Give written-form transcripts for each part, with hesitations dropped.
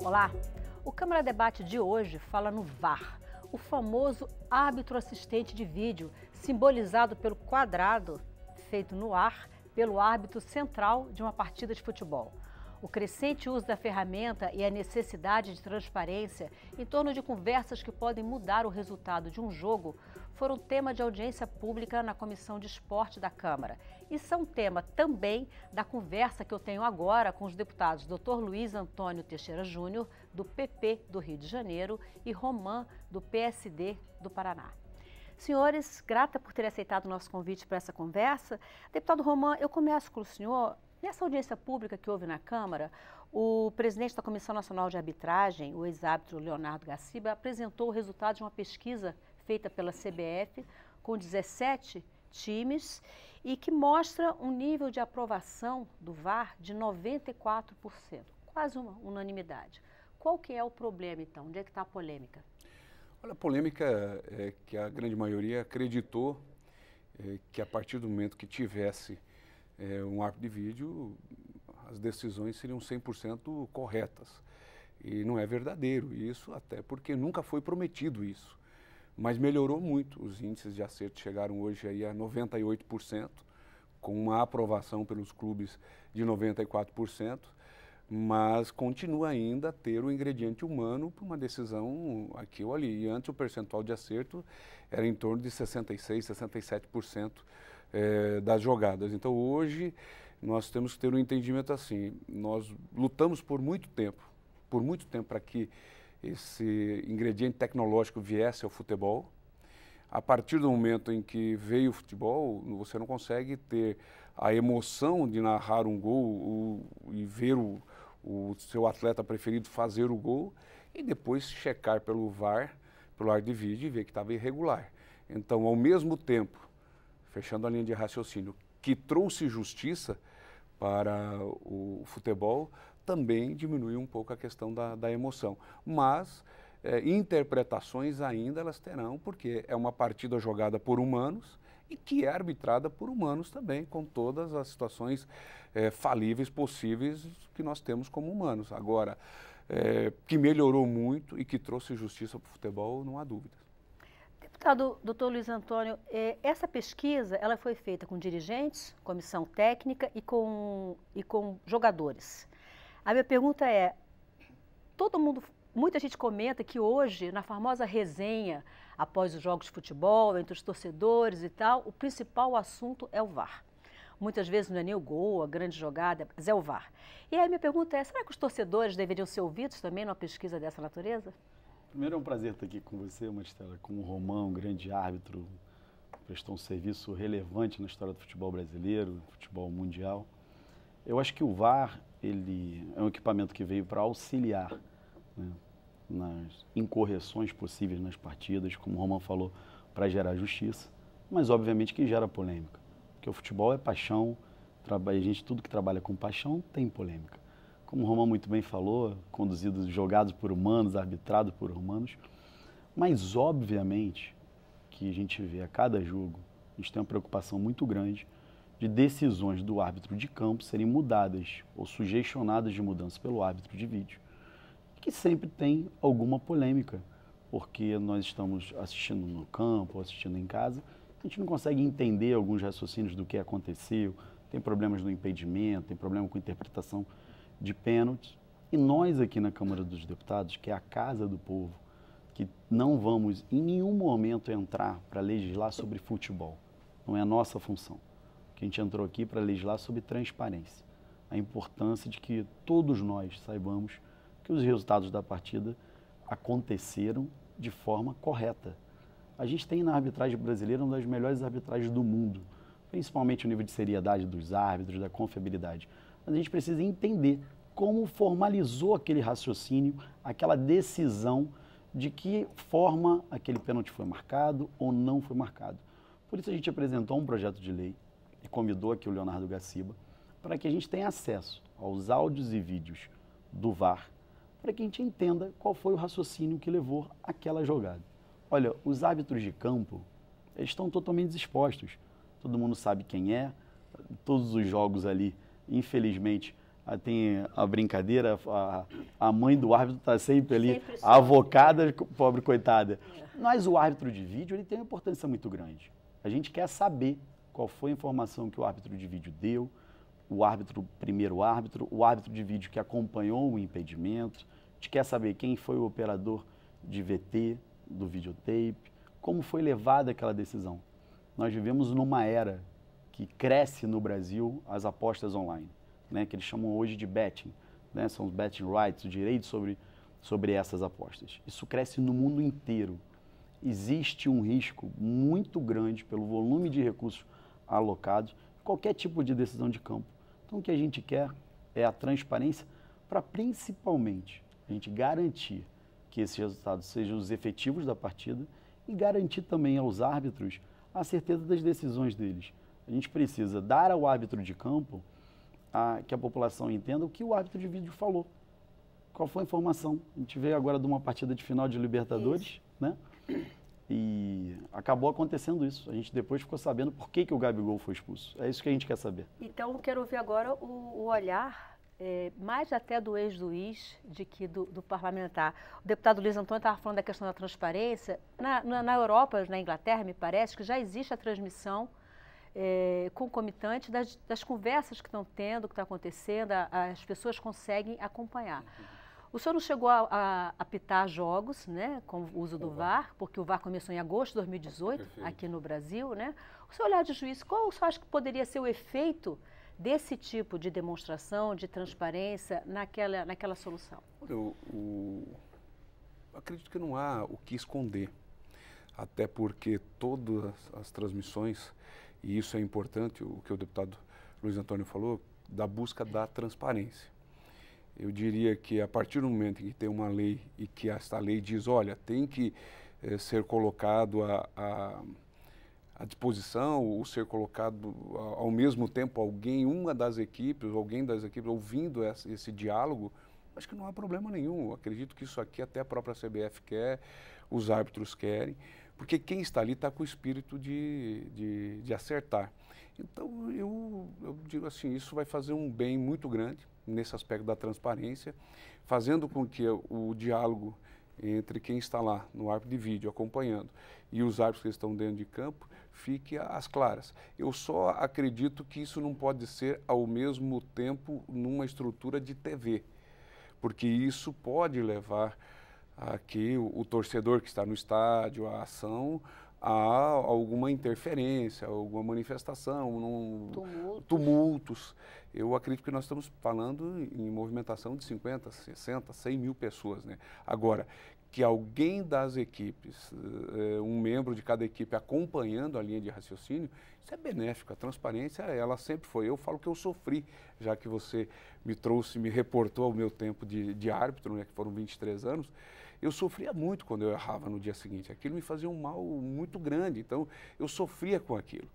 Olá! O Câmara Debate de hoje fala no VAR, o famoso árbitro assistente de vídeo, simbolizado pelo quadrado feito no ar pelo árbitro central de uma partida de futebol. O crescente uso da ferramenta e a necessidade de transparência em torno de conversas que podem mudar o resultado de um jogo foram tema de audiência pública na Comissão de Esporte da Câmara e são tema também da conversa que eu tenho agora com os deputados Dr. Luiz Antônio Teixeira Júnior, do PP do Rio de Janeiro, e Román, do PSD do Paraná. Senhores, grata por terem aceitado o nosso convite para essa conversa. Deputado Román, eu começo com o senhor. Nessa audiência pública que houve na Câmara, o presidente da Comissão Nacional de Arbitragem, o ex-árbitro Leonardo Gaciba, apresentou o resultado de uma pesquisa feita pela CBF com 17 times e que mostra um nível de aprovação do VAR de 94%, quase uma unanimidade. Qual que é o problema, então? Onde é que está a polêmica? Olha, a polêmica é que a grande maioria acreditou que a partir do momento que tivesse um árbitro de vídeo, as decisões seriam 100% corretas. E não é verdadeiro isso, até porque nunca foi prometido isso. Mas melhorou muito, os índices de acerto chegaram hoje aí a 98%, com uma aprovação pelos clubes de 94%, mas continua ainda a ter o ingrediente humano para uma decisão aqui ou ali. E antes o percentual de acerto era em torno de 66%, 67% das jogadas. Então hoje nós temos que ter um entendimento assim, nós lutamos por muito tempo para que esse ingrediente tecnológico viesse ao futebol. A partir do momento em que veio o futebol, você não consegue ter a emoção de narrar um gol e ver o seu atleta preferido fazer o gol e depois checar pelo VAR, pelo árbitro de vídeo e ver que estava irregular. Então, ao mesmo tempo, fechando a linha de raciocínio, que trouxe justiça para o futebol, também diminuiu um pouco a questão da emoção. Mas interpretações ainda elas terão, porque é uma partida jogada por humanos e que é arbitrada por humanos também, com todas as situações falíveis possíveis que nós temos como humanos. Agora, que melhorou muito e que trouxe justiça para o futebol, não há dúvidas. Deputado Dr. Luiz Antônio, essa pesquisa ela foi feita com dirigentes, comissão técnica e com jogadores. A minha pergunta é, muita gente comenta que hoje, na famosa resenha após os jogos de futebol, entre os torcedores e tal, o principal assunto é o VAR. Muitas vezes não é nem o gol, a grande jogada, mas é o VAR. E aí minha pergunta é, será que os torcedores deveriam ser ouvidos também numa pesquisa dessa natureza? Primeiro é um prazer estar aqui com você, Maristela, com o Román, um grande árbitro, prestou um serviço relevante na história do futebol brasileiro, futebol mundial. Eu acho que o VAR, ele é um equipamento que veio para auxiliar, né, nas incorreções possíveis nas partidas, como o Román falou, para gerar justiça, mas obviamente que gera polêmica, porque o futebol é paixão, tudo que trabalha com paixão tem polêmica. Como o Román muito bem falou, jogados por humanos, arbitrados por humanos, mas obviamente que a gente vê a cada jogo, a gente tem uma preocupação muito grande de decisões do árbitro de campo serem mudadas ou sugestionadas de mudança pelo árbitro de vídeo, que sempre tem alguma polêmica, porque nós estamos assistindo no campo, ou assistindo em casa, a gente não consegue entender alguns raciocínios do que aconteceu, tem problemas no impedimento, tem problema com interpretação de pênaltis, e nós aqui na Câmara dos Deputados, que é a casa do povo, que não vamos em nenhum momento entrar para legislar sobre futebol, não é a nossa função, que a gente entrou aqui para legislar sobre transparência, a importância de que todos nós saibamos que os resultados da partida aconteceram de forma correta. A gente tem na arbitragem brasileira uma das melhores arbitragens do mundo, principalmente o nível de seriedade dos árbitros, da confiabilidade. Mas a gente precisa entender como formalizou aquele raciocínio, aquela decisão de que forma aquele pênalti foi marcado ou não foi marcado. Por isso a gente apresentou um projeto de lei e convidou aqui o Leonardo Gaciba para que a gente tenha acesso aos áudios e vídeos do VAR, para que a gente entenda qual foi o raciocínio que levou àquela jogada. Olha, os árbitros de campo, eles estão totalmente expostos. Todo mundo sabe quem é, todos os jogos ali, infelizmente, tem a brincadeira, a mãe do árbitro está sempre ali, a avocada, pobre coitada. Mas o árbitro de vídeo ele tem uma importância muito grande. A gente quer saber qual foi a informação que o árbitro de vídeo deu, primeiro árbitro, o árbitro de vídeo que acompanhou o impedimento, a gente quer saber quem foi o operador de VT, do videotape, como foi levada aquela decisão. Nós vivemos numa era que cresce no Brasil as apostas online, né, que eles chamam hoje de betting, né, são os betting rights, o direito sobre essas apostas. Isso cresce no mundo inteiro. Existe um risco muito grande pelo volume de recursos alocados, qualquer tipo de decisão de campo. Então, o que a gente quer é a transparência para, principalmente, a gente garantir que esses resultados sejam os efetivos da partida e garantir também aos árbitros a certeza das decisões deles. A gente precisa dar ao árbitro de campo que a população entenda o que o árbitro de vídeo falou. Qual foi a informação? A gente veio agora de uma partida de final de Libertadores, né? E acabou acontecendo isso. A gente depois ficou sabendo por que o Gabigol foi expulso. É isso que a gente quer saber. Então, eu quero ouvir agora o olhar, mais até do ex-juiz de que do parlamentar. O deputado Luiz Antônio estava falando da questão da transparência. Na Europa, na Inglaterra, me parece que já existe a transmissão concomitante das conversas que estão tendo, que está acontecendo, as pessoas conseguem acompanhar. O senhor não chegou a apitar jogos, né, com o uso do VAR, porque o VAR começou em agosto de 2018, aqui no Brasil, né? O seu olhar de juiz, qual o senhor acha que poderia ser o efeito desse tipo de demonstração, de transparência naquela solução? Eu acredito que não há o que esconder, até porque todas as transmissões, e isso é importante, o que o deputado Luiz Antônio falou, da busca da transparência. Eu diria que a partir do momento em que tem uma lei e que esta lei diz, olha, tem que ser colocado à disposição, ou ser colocado ao mesmo tempo alguém das equipes ouvindo esse diálogo, acho que não há problema nenhum. Eu acredito que isso aqui até a própria CBF quer, os árbitros querem, porque quem está ali está com o espírito de acertar. Então, eu digo assim, isso vai fazer um bem muito grande nesse aspecto da transparência, fazendo com que o diálogo entre quem está lá no árbitro de vídeo acompanhando e os árbitros que estão dentro de campo fique às claras. Eu só acredito que isso não pode ser ao mesmo tempo numa estrutura de TV, porque isso pode levar a que o torcedor que está no estádio, a ação, a alguma interferência, alguma manifestação, tumultos. Eu acredito que nós estamos falando em movimentação de 50, 60, 100 mil pessoas, né? Agora, que alguém das equipes, um membro de cada equipe acompanhando a linha de raciocínio, isso é benéfico. A transparência, ela sempre foi. Eu falo que eu sofri, já que você me reportou ao meu tempo de árbitro, né, que foram 23 anos, eu sofria muito quando eu errava no dia seguinte. Aquilo me fazia um mal muito grande, então eu sofria com aquilo.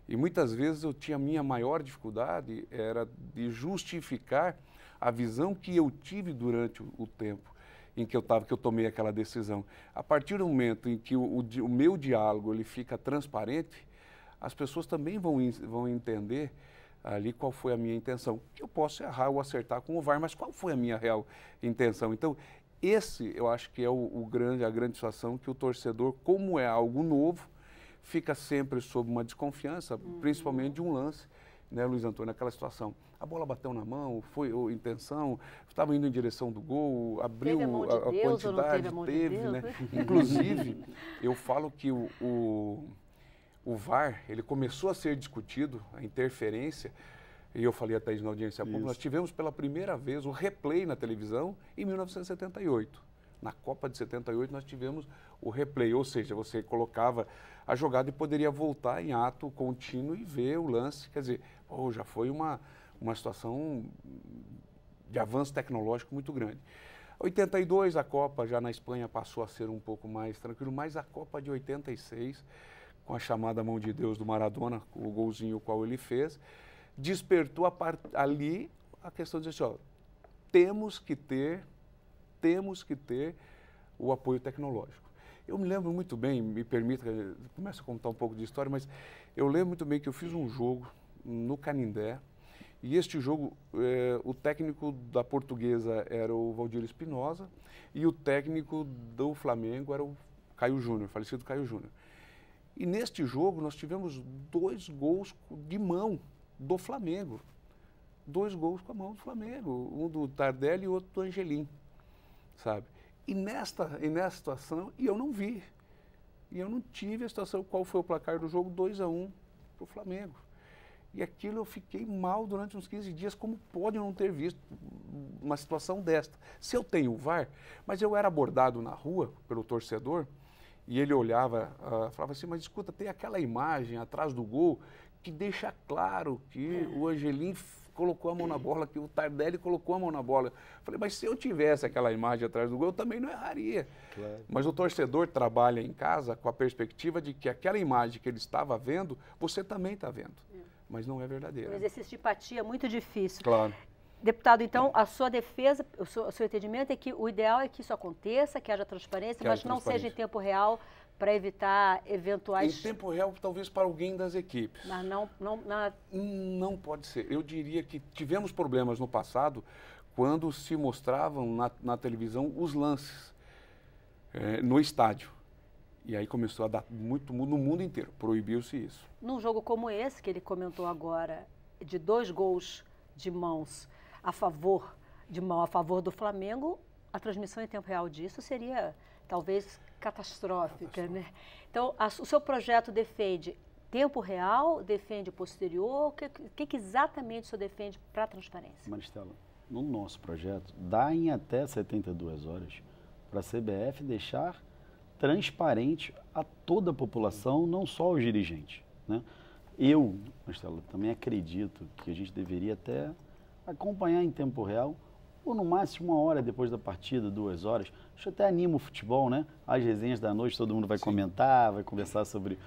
E muitas vezes a minha maior dificuldade era de justificar a visão que eu tive durante o tempo em que eu tomei aquela decisão. A partir do momento em que o meu diálogo ele fica transparente, as pessoas também vão entender ali qual foi a minha intenção. Eu posso errar ou acertar com o VAR, mas qual foi a minha real intenção? Então, esse eu acho que é a grande situação que o torcedor, como é algo novo, fica sempre sob uma desconfiança, principalmente de um lance, né, Luiz Antônio, aquela situação. A bola bateu na mão, foi intenção, estava indo em direção do gol, abriu teve a mão de Deus, quantidade, ou não teve a mão de Deus, né? Inclusive, eu falo que o VAR, ele começou a ser discutido, a interferência, e eu falei até na audiência pública, nós tivemos pela primeira vez o replay na televisão em 1978. Na Copa de 78 nós tivemos o replay, ou seja, você colocava a jogada e poderia voltar em ato contínuo e ver o lance. Quer dizer, já foi uma situação de avanço tecnológico muito grande. 82, a Copa já na Espanha passou a ser um pouco mais tranquilo, mas a Copa de 86, com a chamada mão de Deus do Maradona, o golzinho qual ele fez, despertou ali a questão de dizer assim, temos que ter o apoio tecnológico. Eu me lembro muito bem, me permita, começo a contar um pouco de história, mas eu lembro muito bem que eu fiz um jogo no Canindé E este jogo, o técnico da Portuguesa era o Valdir Espinosa e o técnico do Flamengo era o Caio Júnior, falecido Caio Júnior. E neste jogo nós tivemos 2 gols de mão do Flamengo. 2 gols com a mão do Flamengo, um do Tardelli e outro do Angelim, sabe? E nesta situação, eu não vi. E eu não tive a situação, qual foi o placar do jogo, 2-1 para o Flamengo. E aquilo eu fiquei mal durante uns 15 dias, como pode eu não ter visto uma situação desta? Se eu tenho o VAR, mas eu era abordado na rua pelo torcedor, e ele olhava, falava assim, mas escuta, tem aquela imagem atrás do gol que deixa claro que o Angelim colocou a mão na bola, que o Tardelli colocou a mão na bola. Falei, mas se eu tivesse aquela imagem atrás do gol, eu também não erraria. Claro. Mas o torcedor trabalha em casa com a perspectiva de que aquela imagem que ele estava vendo, você também está vendo. Mas não é verdadeira. Um exercício de empatia muito difícil. Claro. Deputado, então, a sua defesa, o seu entendimento é que o ideal é que isso aconteça, que haja transparência, mas não seja em tempo real para evitar eventuais... Em tempo real, talvez para alguém das equipes. Mas não pode ser. Eu diria que tivemos problemas no passado quando se mostravam na televisão os lances no estádio. E aí começou a dar muito no mundo inteiro. Proibiu-se isso. Num jogo como esse, que ele comentou agora, de 2 gols de mãos a favor do Flamengo, a transmissão em tempo real disso seria talvez catastrófica, né? Então, o seu projeto defende tempo real, defende posterior? O que exatamente o senhor defende para a transparência? Maristela, no nosso projeto, dá em até 72 horas para a CBF deixar transparente a toda a população, não só os dirigentes, né? Eu, Maristela, também acredito que a gente deveria até acompanhar em tempo real, ou no máximo 1 hora depois da partida, 2 horas. Isso até anima o futebol, né? As resenhas da noite, todo mundo vai comentar, vai conversar sobre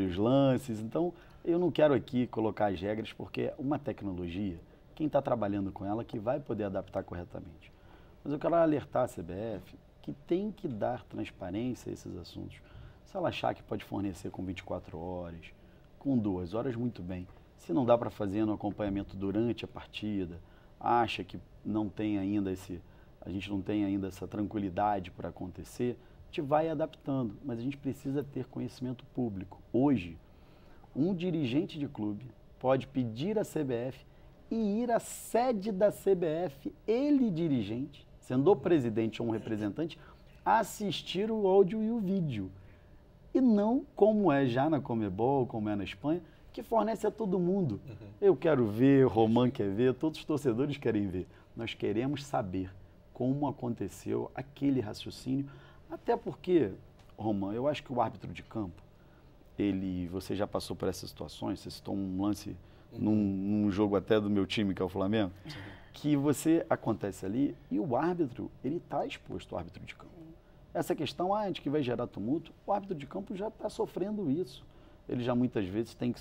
os lances. Então, eu não quero aqui colocar as regras, porque é uma tecnologia, quem está trabalhando com ela que vai poder adaptar corretamente. Mas eu quero alertar a CBF que tem que dar transparência a esses assuntos. Se ela achar que pode fornecer com 24 horas, com 2 horas, muito bem. Se não dá para fazer no acompanhamento durante a partida, acha que não tem ainda a gente não tem ainda essa tranquilidade para acontecer, a gente vai adaptando, mas a gente precisa ter conhecimento público. Hoje, um dirigente de clube pode pedir à CBF e ir à sede da CBF, ele dirigente, sendo o presidente ou um representante, assistir o áudio e o vídeo. E não como é já na Conmebol, como é na Espanha, que fornece a todo mundo. Eu quero ver, o Roman quer ver, todos os torcedores querem ver. Nós queremos saber como aconteceu aquele raciocínio, até porque, Roman, eu acho que o árbitro de campo, você já passou por essas situações, você citou um lance num jogo até do meu time, que é o Flamengo, que você acontece ali e o árbitro, ele está exposto, o árbitro de campo. Essa questão, de que vai gerar tumulto, o árbitro de campo já está sofrendo isso. Ele já muitas vezes tem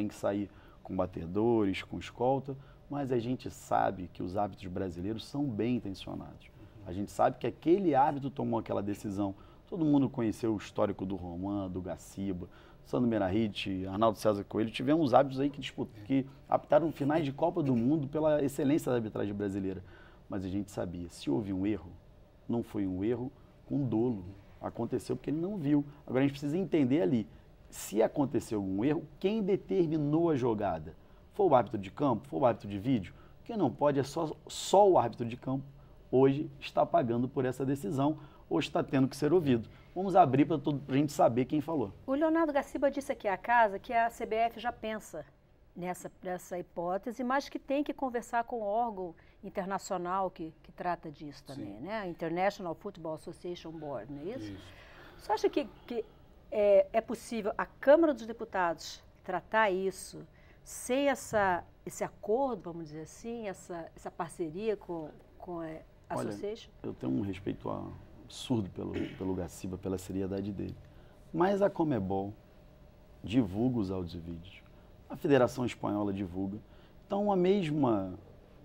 que sair com batedores, com escolta, mas a gente sabe que os árbitros brasileiros são bem intencionados. A gente sabe que aquele árbitro tomou aquela decisão. Todo mundo conheceu o histórico do Roman, do Gaciba, Sandro Meirahit, Arnaldo César Coelho. Tivemos árbitros aí que apitaram finais de Copa do Mundo pela excelência da arbitragem brasileira. Mas a gente sabia, se houve um erro, não foi um erro com dolo. Aconteceu porque ele não viu. Agora a gente precisa entender ali, se aconteceu algum erro, quem determinou a jogada? Foi o árbitro de campo? Foi o árbitro de vídeo? Quem não pode é só o árbitro de campo. Hoje está pagando por essa decisão, ou está tendo que ser ouvido. Vamos abrir para a gente saber quem falou. O Leonardo Gaciba disse aqui à casa que a CBF já pensa nessa hipótese, mas que tem que conversar com o órgão internacional que trata disso também, né? A International Football Association Board, não é isso? Você acha que é possível a Câmara dos Deputados tratar isso sem esse acordo, vamos dizer assim, essa parceria com a Association? Olha, eu tenho um respeito absurdo pelo Gaciba, pela seriedade dele. Mas a Conmebol divulga os áudios e vídeos. A Federação Espanhola divulga. Então, a mesma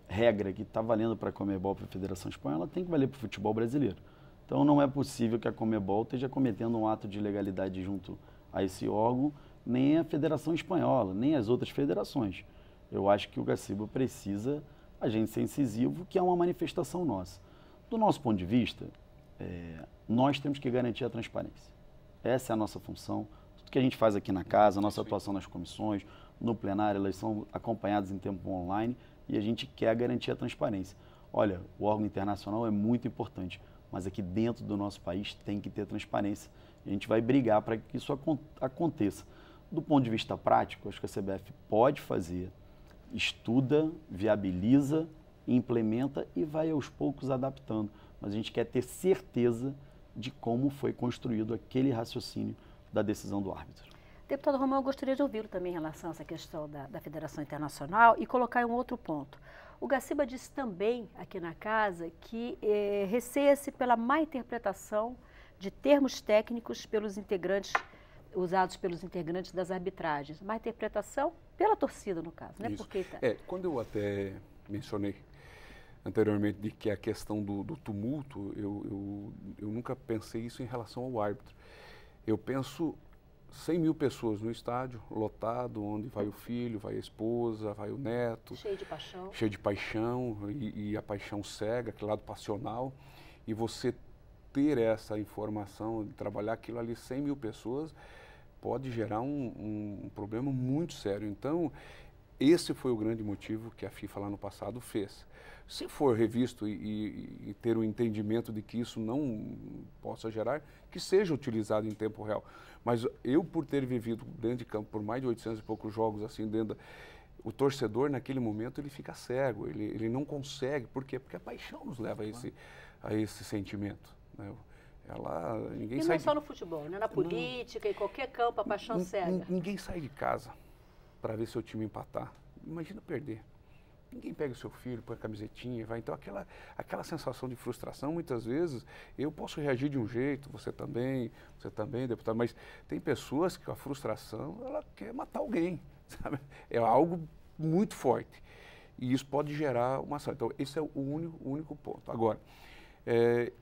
regra que está valendo para a Conmebol, para a Federação Espanhola, tem que valer para o futebol brasileiro. Então, não é possível que a Conmebol esteja cometendo um ato de ilegalidade junto a esse órgão, nem a Federação Espanhola, nem as outras federações. Eu acho que o Gaciba precisa a gente ser incisivo, que é uma manifestação nossa. Do nosso ponto de vista, nós temos que garantir a transparência. Essa é a nossa função. Tudo que a gente faz aqui na casa, a nossa atuação nas comissões, no plenário, elas são acompanhadas em tempo online e a gente quer garantir a transparência. Olha, o órgão internacional é muito importante, mas aqui dentro do nosso país tem que ter transparência. A gente vai brigar para que isso aconteça. Do ponto de vista prático, acho que a CBF pode fazer, estuda, viabiliza, implementa e vai aos poucos adaptando. Mas a gente quer ter certeza de como foi construído aquele raciocínio da decisão do árbitro. Deputado Romão, eu gostaria de ouvi-lo também em relação a essa questão da Federação Internacional e colocar em um outro ponto. O Gaciba disse também aqui na casa que receia-se pela má interpretação de termos técnicos pelos integrantes, usados pelos integrantes das arbitragens. Má interpretação pela torcida, no caso, né? Isso. Porque quando eu até mencionei anteriormente de que a questão do tumulto, eu nunca pensei isso em relação ao árbitro. Eu penso 100 mil pessoas no estádio, lotado, onde vai o filho, vai a esposa, vai o neto. Cheio de paixão. Cheio de paixão, e a paixão cega, aquele lado passional. E você ter essa informação, de trabalhar aquilo ali, 100 mil pessoas, pode gerar um problema muito sério. Então, esse foi o grande motivo que a FIFA lá no passado fez. Se for revisto e ter o entendimento de que isso não possa gerar, que seja utilizado em tempo real. Mas eu, por ter vivido dentro de campo por mais de 800 e poucos jogos, assim, o torcedor, naquele momento, ele fica cego, ele não consegue. Por quê? Porque a paixão nos leva a esse sentimento, né? Ninguém e sai não só no futebol, né? Na política, em qualquer campo, a paixão cega. Ninguém sai de casa para ver seu time empatar. Imagina perder. Ninguém pega o seu filho, põe a camisetinha e vai. Então, aquela sensação de frustração, muitas vezes, eu posso reagir de um jeito, você também, deputado, mas tem pessoas que a frustração, ela quer matar alguém, sabe? É algo muito forte. E isso pode gerar uma ação. Então, esse é o único ponto. Agora,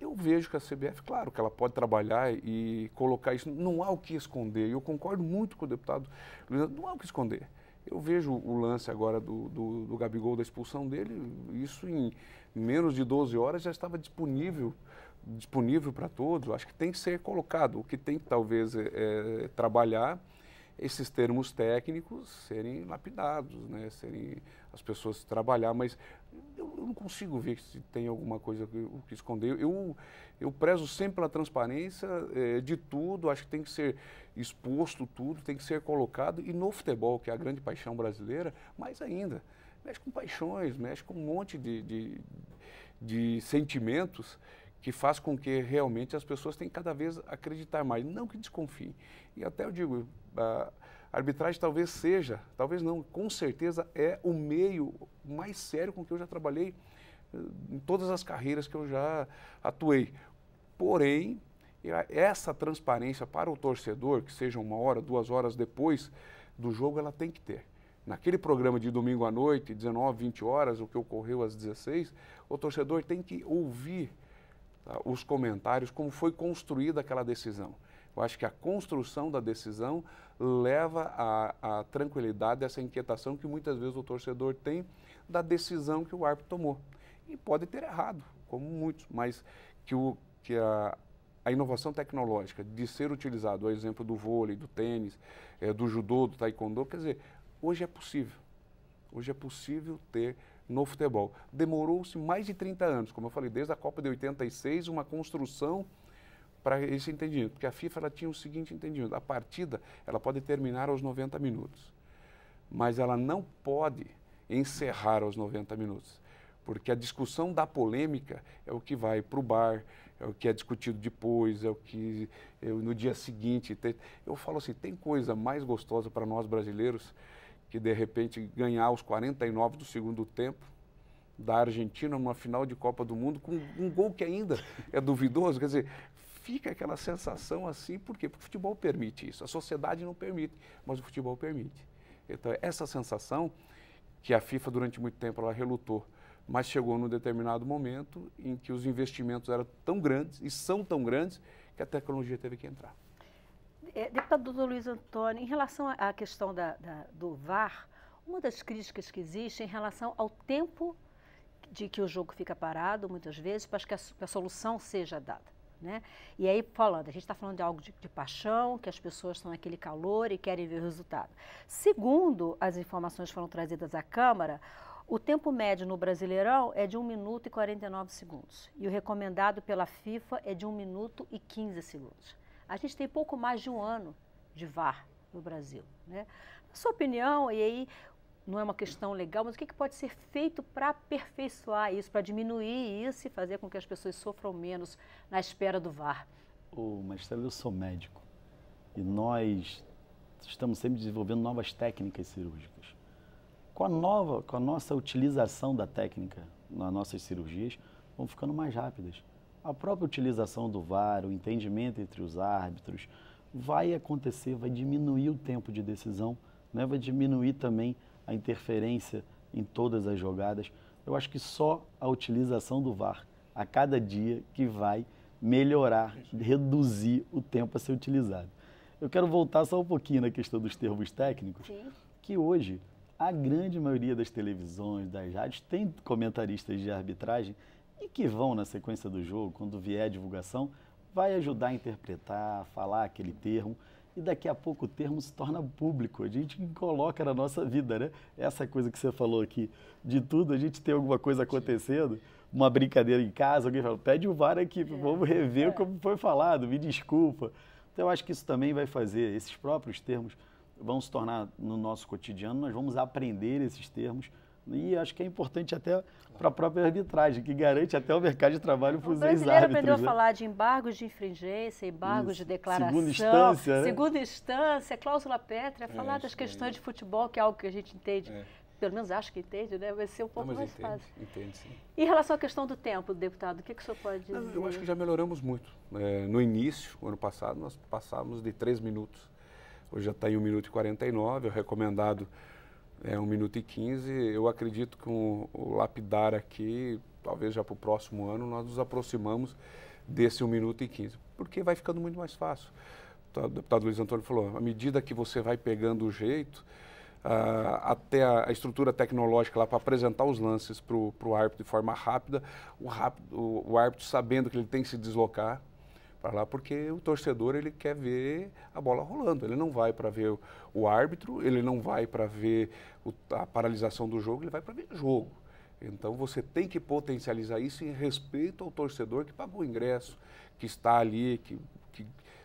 eu vejo que a CBF, claro, que ela pode trabalhar e colocar isso, não há o que esconder. E eu concordo muito com o deputado Luiz, não há o que esconder. Eu vejo o lance agora do Gabigol, da expulsão dele, isso em menos de 12 horas já estava disponível para todos. Acho que tem que ser colocado. O que tem que talvez trabalhar, esses termos técnicos serem lapidados, né? As pessoas trabalhar, mas eu não consigo ver se tem alguma coisa que esconder. Eu prezo sempre pela transparência de tudo, acho que tem que ser exposto tudo, tem que ser colocado, e no futebol, que é a grande paixão brasileira, mais ainda, mexe com paixões, mexe com um monte de sentimentos que faz com que realmente as pessoas tenham cada vez acreditar mais, não que desconfiem. E até eu digo, a arbitragem talvez seja, talvez não, com certeza é o meio mais sério com que eu já trabalhei em todas as carreiras que eu já atuei. Porém, essa transparência para o torcedor, que seja 1 hora, 2 horas depois do jogo, ela tem que ter. Naquele programa de domingo à noite, 19, 20 horas, o que ocorreu às 16, o torcedor tem que ouvir os comentários, como foi construída aquela decisão. Eu acho que a construção da decisão leva à tranquilidade, essa inquietação que muitas vezes o torcedor tem da decisão que o árbitro tomou. E pode ter errado, como muitos, mas que a inovação tecnológica de ser utilizado, o exemplo do vôlei, do tênis, do judô, do taekwondo, quer dizer, hoje é possível. Hoje é possível ter no futebol. Demorou-se mais de 30 anos, como eu falei, desde a Copa de 86, uma construção para esse entendimento, porque a FIFA ela tinha o seguinte entendimento: a partida ela pode terminar aos 90 minutos, mas ela não pode encerrar aos 90 minutos, porque a discussão da polêmica é o que vai para o bar, é o que é discutido depois, é o que no dia seguinte. Eu falo assim, tem coisa mais gostosa para nós brasileiros que de repente ganhar aos 49 do segundo tempo da Argentina numa final de Copa do Mundo com um gol que ainda é duvidoso, quer dizer, fica aquela sensação assim, por quê? Porque o futebol permite isso, a sociedade não permite, mas o futebol permite. Então, essa sensação que a FIFA durante muito tempo ela relutou, mas chegou num determinado momento em que os investimentos eram tão grandes e são tão grandes que a tecnologia teve que entrar. Deputado Luiz Antônio, em relação à questão do VAR, uma das críticas que existe em relação ao tempo de que o jogo fica parado, muitas vezes, para que a solução seja dada, né? E aí, a gente está falando de algo de paixão, que as pessoas estão naquele calor e querem ver o resultado. Segundo as informações que foram trazidas à Câmara, o tempo médio no Brasileirão é de 1 minuto e 49 segundos. E o recomendado pela FIFA é de 1 minuto e 15 segundos. A gente tem pouco mais de um ano de VAR no Brasil, né? Na sua opinião, e aí não é uma questão legal, mas o que pode ser feito para aperfeiçoar isso, para diminuir isso e fazer com que as pessoas sofram menos na espera do VAR? Marcelo, eu sou médico e nós estamos sempre desenvolvendo novas técnicas cirúrgicas. Com a nossa utilização da técnica nas nossas cirurgias, vão ficando mais rápidas. A própria utilização do VAR, o entendimento entre os árbitros, vai acontecer, vai diminuir o tempo de decisão, né? Vai diminuir também a interferência em todas as jogadas. Eu acho que só a utilização do VAR a cada dia que vai melhorar, reduzir o tempo a ser utilizado. Eu quero voltar só um pouquinho na questão dos termos técnicos, Sim. que hoje a grande maioria das televisões, das rádios, tem comentaristas de arbitragem e que vão na sequência do jogo, quando vier a divulgação, vai ajudar a interpretar, a falar aquele termo. E daqui a pouco o termo se torna público, a gente coloca na nossa vida, né? Essa coisa que você falou aqui, de tudo, a gente tem alguma coisa acontecendo, uma brincadeira em casa, alguém fala, pede o VAR aqui, vamos rever como foi falado, me desculpa. Então eu acho que isso também vai fazer, esses próprios termos vão se tornar no nosso cotidiano, nós vamos aprender esses termos, e acho que é importante até para a própria arbitragem, que garante até o mercado de trabalho para os ex-árbitros. O brasileiro aprendeu a falar de embargos de infringência, embargos de declaração, segunda instância, cláusula pétrea, falar das questões de futebol, que é algo que a gente entende, pelo menos acho que entende, né? Vai ser um pouco mais fácil. Entende, sim. Em relação à questão do tempo, deputado, o que o senhor pode dizer? Eu acho que já melhoramos muito. No início, ano passado, nós passávamos de 3 minutos. Hoje já está em 1 minuto e 49, o recomendado é 1 minuto e 15. Eu acredito que com o lapidar aqui, talvez já para o próximo ano, nós nos aproximamos desse 1 minuto e 15, porque vai ficando muito mais fácil. O deputado Luiz Antônio falou, à medida que você vai pegando o jeito, até a estrutura tecnológica lá para apresentar os lances para o árbitro de forma rápida, o árbitro sabendo que ele tem que se deslocar para lá, porque o torcedor ele quer ver a bola rolando, ele não vai para ver o árbitro, ele não vai para ver a paralisação do jogo, ele vai para ver o jogo. Então você tem que potencializar isso em respeito ao torcedor que pagou o ingresso, que está ali, que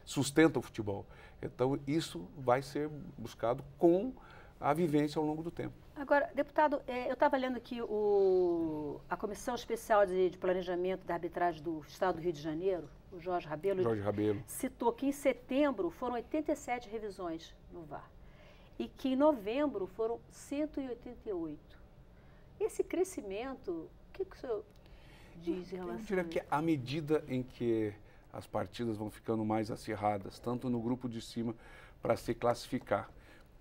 sustenta o futebol. Então isso vai ser buscado com a vivência ao longo do tempo. Agora, deputado, eu estava lendo aqui a Comissão Especial de Planejamento da Arbitragem do Estado do Rio de Janeiro, o Jorge Rabelo, citou que em setembro foram 87 revisões no VAR e que em novembro foram 188. Esse crescimento, o que o senhor diz em relação a isso? Eu diria que à medida em que as partidas vão ficando mais acirradas, tanto no grupo de cima para se classificar,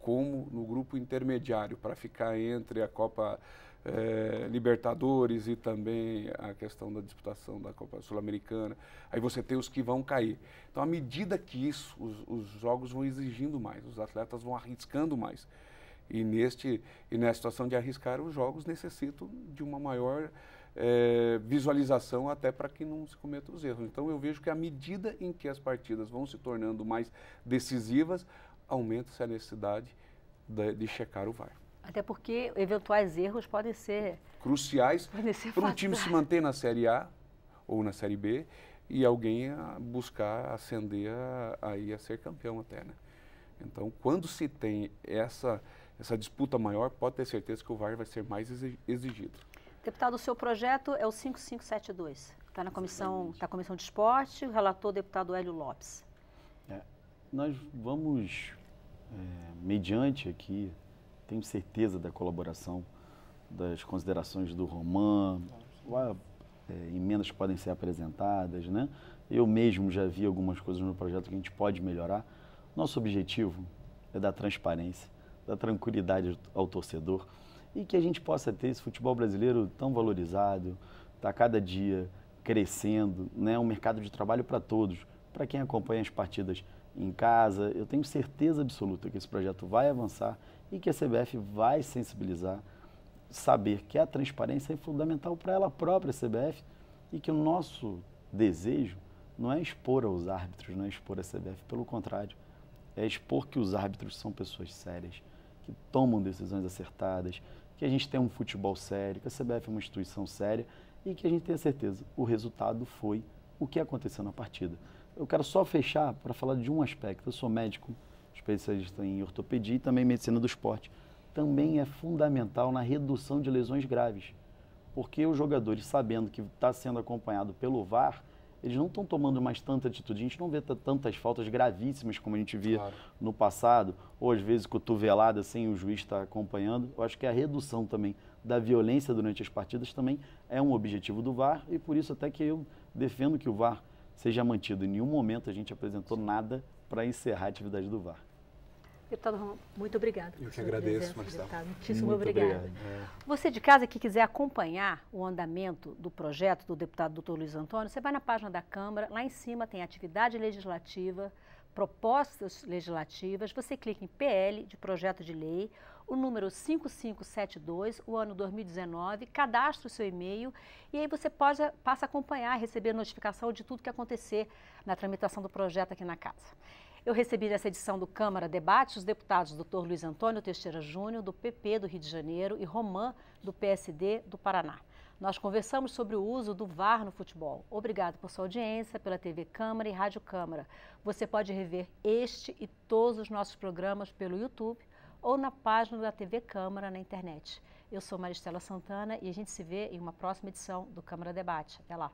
como no grupo intermediário, para ficar entre a Copa Libertadores e também a questão da disputação da Copa Sul-Americana. Aí você tem os que vão cair. Então, à medida que isso, os jogos vão exigindo mais, os atletas vão arriscando mais. E nessa situação de arriscar, os jogos necessitam de uma maior visualização até para que não se cometam os erros. Então, eu vejo que à medida em que as partidas vão se tornando mais decisivas, aumenta-se a necessidade de checar o VAR. Até porque eventuais erros podem ser cruciais para um time se manter na Série A ou na Série B e alguém buscar ascender a ser campeão até, né? Então, quando se tem essa disputa maior, pode ter certeza que o VAR vai ser mais exigido. Deputado, o seu projeto é o 5572. Está na comissão de esporte, o relator deputado Hélio Lopes. Nós vamos, mediante aqui, tenho certeza da colaboração, das considerações do Roman, emendas que podem ser apresentadas, né? Eu mesmo já vi algumas coisas no projeto que a gente pode melhorar. Nosso objetivo é dar transparência, dar tranquilidade ao torcedor e que a gente possa ter esse futebol brasileiro tão valorizado, está cada dia crescendo, né? Um mercado de trabalho para todos, para quem acompanha as partidas em casa. Eu tenho certeza absoluta que esse projeto vai avançar e que a CBF vai sensibilizar, saber que a transparência é fundamental para ela própria, a CBF, e que o nosso desejo não é expor aos árbitros, não é expor a CBF, pelo contrário, é expor que os árbitros são pessoas sérias, que tomam decisões acertadas, que a gente tem um futebol sério, que a CBF é uma instituição séria e que a gente tenha certeza, o resultado foi o que aconteceu na partida. Eu quero só fechar para falar de um aspecto. Eu sou médico, especialista em ortopedia e também medicina do esporte. Também é fundamental na redução de lesões graves, porque os jogadores, sabendo que está sendo acompanhado pelo VAR, eles não estão tomando mais tanta atitude. A gente não vê tantas faltas gravíssimas como a gente via no passado, ou às vezes cotovelada sem o juiz estar acompanhando. Eu acho que a redução também da violência durante as partidas também é um objetivo do VAR, e por isso até que eu defendo que o VAR seja mantido. Em nenhum momento a gente apresentou nada para encerrar a atividade do VAR. Deputado Romão, muito obrigada. Eu que agradeço, Maristela. Muitíssimo obrigada. Você de casa que quiser acompanhar o andamento do projeto do deputado Dr. Luiz Antônio, você vai na página da Câmara, lá em cima tem atividade legislativa, propostas legislativas, você clica em PL de projeto de lei, o número 5572, o ano 2019, cadastra o seu e-mail e aí você passa a acompanhar, receber notificação de tudo que acontecer na tramitação do projeto aqui na casa. Eu recebi nessa edição do Câmara Debates os deputados Dr. Luiz Antônio Teixeira Júnior, do PP do Rio de Janeiro, e Romã, do PSD do Paraná. Nós conversamos sobre o uso do VAR no futebol. Obrigado por sua audiência, pela TV Câmara e Rádio Câmara. Você pode rever este e todos os nossos programas pelo YouTube ou na página da TV Câmara na internet. Eu sou Maristela Santana e a gente se vê em uma próxima edição do Câmara Debate. Até lá.